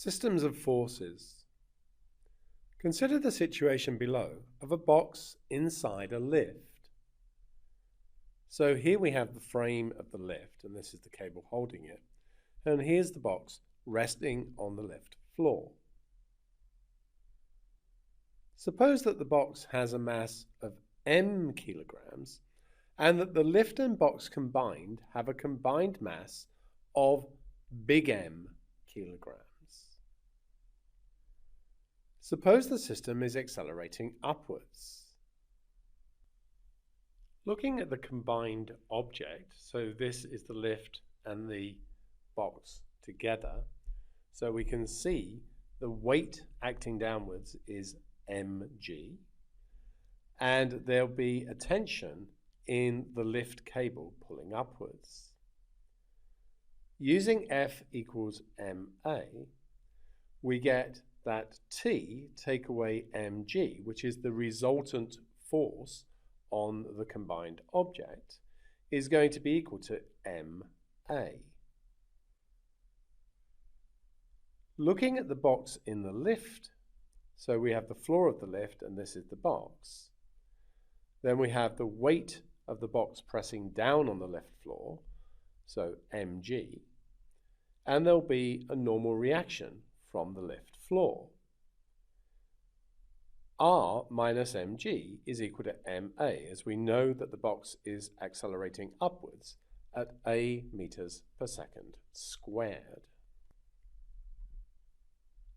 Systems of forces. Consider the situation below of a box inside a lift. So here we have the frame of the lift, and this is the cable holding it. And here's the box resting on the lift floor. Suppose that the box has a mass of m kilograms and that the lift and box combined have a combined mass of big M kilograms. Suppose the system is accelerating upwards. Looking at the combined object, so this is the lift and the box together, so we can see the weight acting downwards is mg, and there'll be a tension in the lift cable pulling upwards. Using F equals ma, we get that T take away mg, which is the resultant force on the combined object, is going to be equal to ma. Looking at the box in the lift, so we have the floor of the lift and this is the box. Then we have the weight of the box pressing down on the lift floor, so mg, and there'll be a normal reaction from the lift floor. R minus mg is equal to ma, as we know that the box is accelerating upwards at a meters per second squared.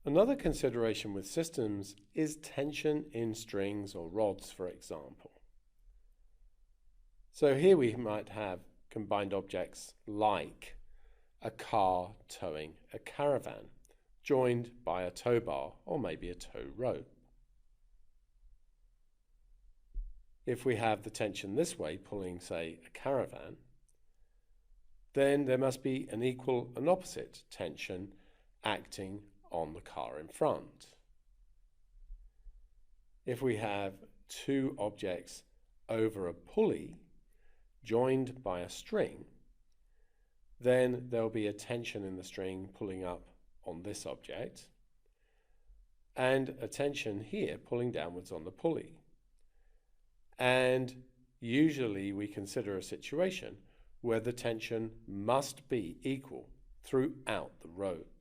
Another consideration with systems is tension in strings or rods, for example. So here we might have combined objects like a car towing a caravan, joined by a tow bar or maybe a tow rope. If we have the tension this way pulling, say, a caravan, then there must be an equal and opposite tension acting on the car in front. If we have two objects over a pulley joined by a string, then there'll be a tension in the string pulling up on this object and a tension here pulling downwards on the pulley. And usually we consider a situation where the tension must be equal throughout the rope.